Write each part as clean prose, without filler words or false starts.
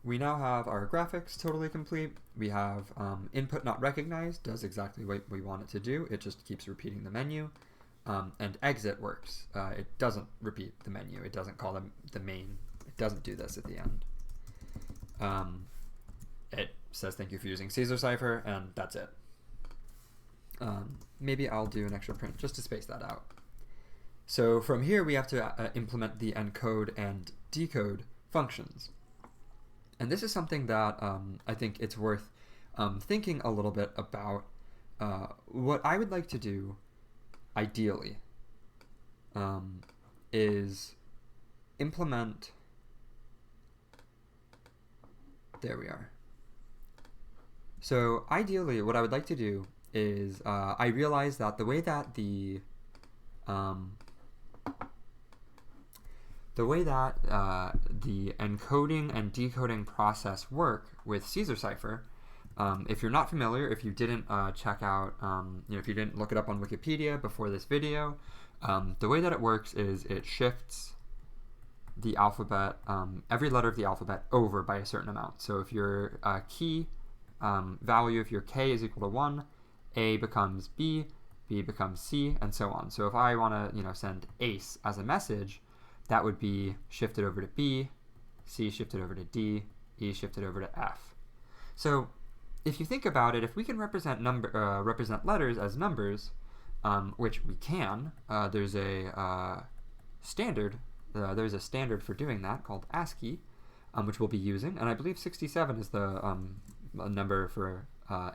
we now have our graphics totally complete. We have input not recognized, does exactly what we want it to do. It just keeps repeating the menu. And exit works. It doesn't repeat the menu. It doesn't call the main. It doesn't do this at the end. It says thank you for using Caesar Cipher, and that's it. Maybe I'll do an extra print just to space that out. So from here, we have to implement the encode and decode functions. And this is something that I think it's worth thinking a little bit about. What I would like to do, ideally, is implement, there we are. So ideally, what I would like to do is I realize that the way that the encoding and decoding process work with Caesar Cipher, if you're not familiar, if you didn't check out, if you didn't look it up on Wikipedia before this video, the way that it works is it shifts the alphabet, every letter of the alphabet over by a certain amount. So if your key value, if your K is equal to 1, A becomes B, B becomes C, and so on. So if I want to, send ace as a message, that would be shifted over to B, C shifted over to D, E shifted over to F. So if you think about it, if we can represent letters as numbers, which we can, there's a standard. There's a standard for doing that called ASCII, which we'll be using, and I believe 67 is the number for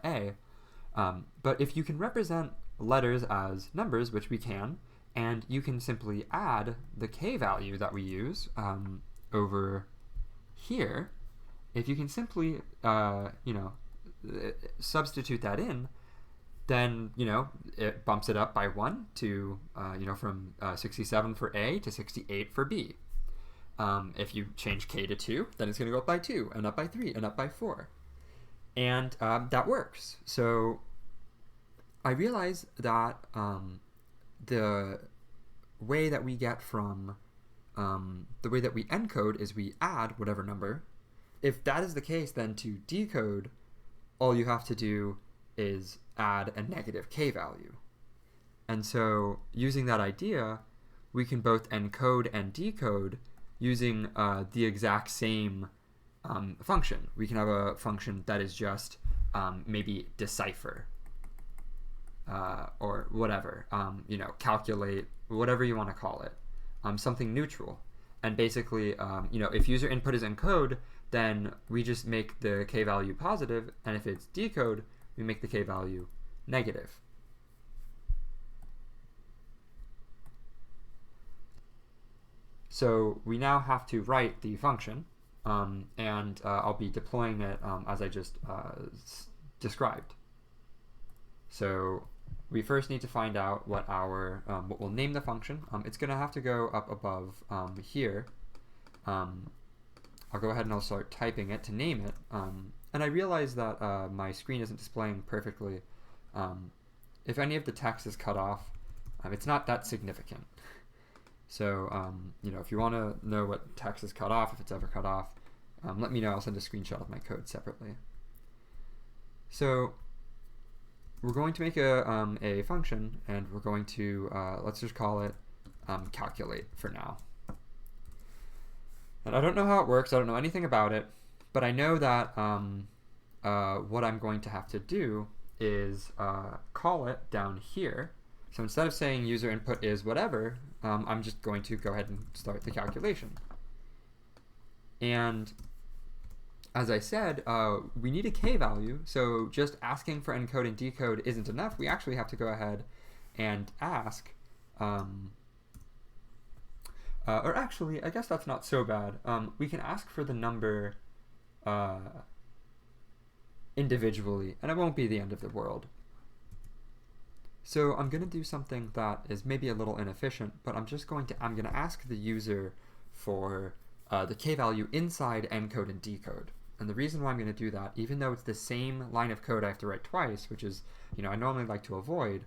A. But if you can represent letters as numbers, which we can, and you can simply add the K value that we use over here, if you can simply, substitute that in, then, it bumps it up by 1 to, from 67 for A to 68 for B. If you change K to 2, then it's going to go up by 2, and up by 3, and up by 4. And that works. So I realize that the way that we get from the way that we encode is we add whatever number. If that is the case, then to decode, all you have to do is add a negative K value. And so using that idea, we can both encode and decode using the exact same function. We can have a function that is just maybe decipher or whatever, calculate, whatever you want to call it, something neutral. And basically, if user input is encode, then we just make the K value positive, and if it's decode, we make the K value negative. So we now have to write the function, and I'll be deploying it as I just described. So we first need to find out what what we'll name the function. It's going to have to go up above here. I'll go ahead and I'll start typing it to name it. And I realize that my screen isn't displaying perfectly. If any of the text is cut off, it's not that significant. So, if you want to know what text is cut off, if it's ever cut off, let me know. I'll send a screenshot of my code separately. So we're going to make a function, and we're going to, let's just call it calculate for now. And I don't know how it works. I don't know anything about it. But I know that what I'm going to have to do is call it down here. So instead of saying user input is whatever, I'm just going to go ahead and start the calculation. And as I said, we need a K value. So just asking for encode and decode isn't enough. We actually have to go ahead and ask, or actually, I guess that's not so bad. We can ask for the number individually, and it won't be the end of the world. So I'm going to do something that is maybe a little inefficient, but I'm going to ask the user for the K value inside encode and decode. And the reason why I'm going to do that, even though it's the same line of code I have to write twice, which is, I normally like to avoid,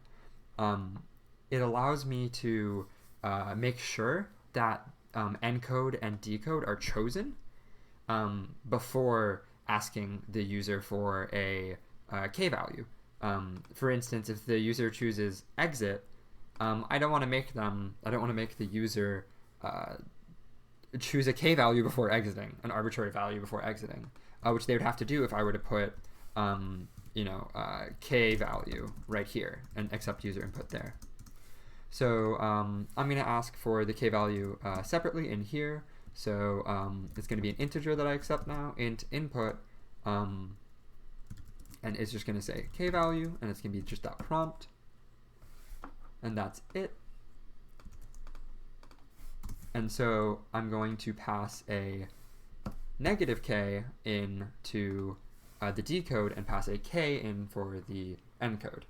it allows me to make sure that encode and decode are chosen. before asking the user for a k value. For instance, if the user chooses exit, I don't want to make the user choose a k value before exiting, an arbitrary value before exiting, which they would have to do if I were to put k value right here and accept user input there. So I'm going to ask for the k value separately in here. So it's going to be an integer that I accept now, int input, and it's just going to say k value, and it's going to be just that prompt, and that's it. And so I'm going to pass a negative k into the decode and pass a k in for the encode.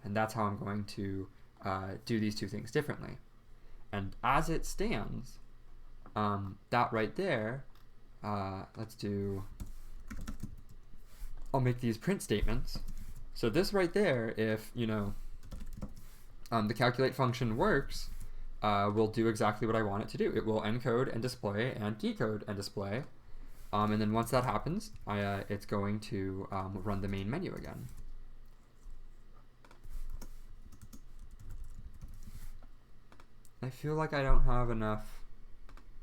And that's how I'm going to do these two things differently. And as it stands, that right there, I'll make these print statements. So this right there, if the calculate function works, will do exactly what I want it to do. It will encode and display and decode and display. And then once that happens, it's going to run the main menu again. I feel like I don't have enough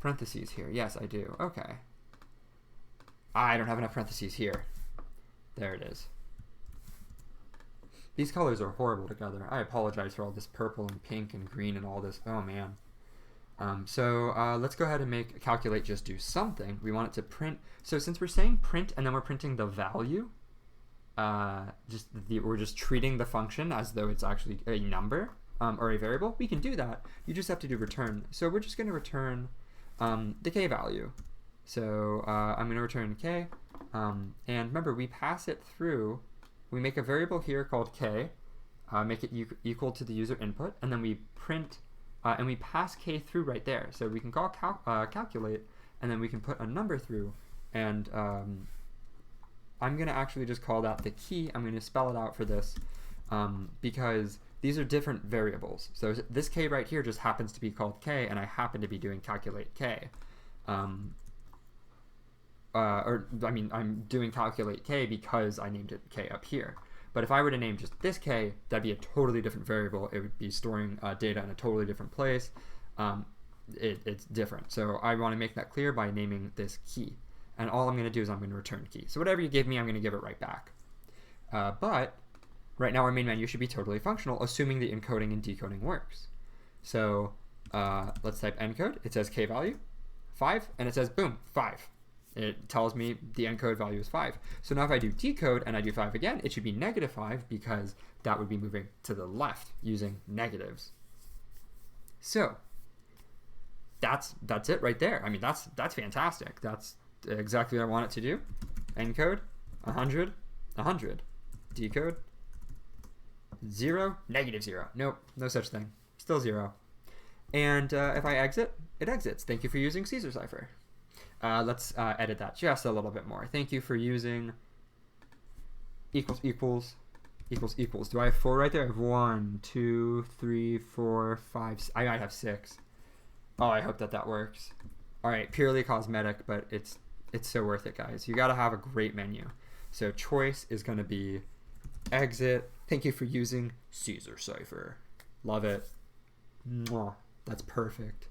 parentheses here. Yes, I do. Okay. I don't have enough parentheses here. There it is. These colors are horrible together. I apologize for all this purple and pink and green and all this. Oh, man. So let's go ahead and make calculate just do something. We want it to print. So since we're saying print and then we're printing the value, we're just treating the function as though it's actually a number or a variable. We can do that. You just have to do return. So we're just going to return the k value. So I'm going to return k. And remember, we pass it through. We make a variable here called k, make it equal to the user input, and then we print and we pass k through right there. So we can call calculate, and then we can put a number through. And I'm going to actually just call that the key. I'm going to spell it out for this because these are different variables. So this k right here just happens to be called k, and I happen to be doing calculate k. I'm doing calculate k because I named it k up here. But if I were to name just this k, that'd be a totally different variable. It would be storing data in a totally different place. It's different. So I want to make that clear by naming this key. And all I'm going to do is I'm going to return key. So whatever you give me, I'm going to give it right back. But right now our main menu should be totally functional, assuming the encoding and decoding works. So let's type encode. It says k value, 5, and it says, boom, 5. It tells me the encode value is 5. So now if I do decode and I do 5 again, it should be -5 because that would be moving to the left using negatives. So that's it right there. I mean, that's fantastic. That's exactly what I want it to do. Encode 100, 100. Decode 0, -0. Nope, no such thing. Still 0. And if I exit, it exits. Thank you for using Caesar Cipher. Let's edit that just a little bit more. Thank you for using equals. Do I have 4 right there? I have 1, 2, 3, 4, 5. I might have 6. Oh, I hope that works. All right, purely cosmetic, but it's so worth it, guys. You got to have a great menu. So choice is going to be exit. Thank you for using Caesar Cipher. Love it. Mwah. That's perfect.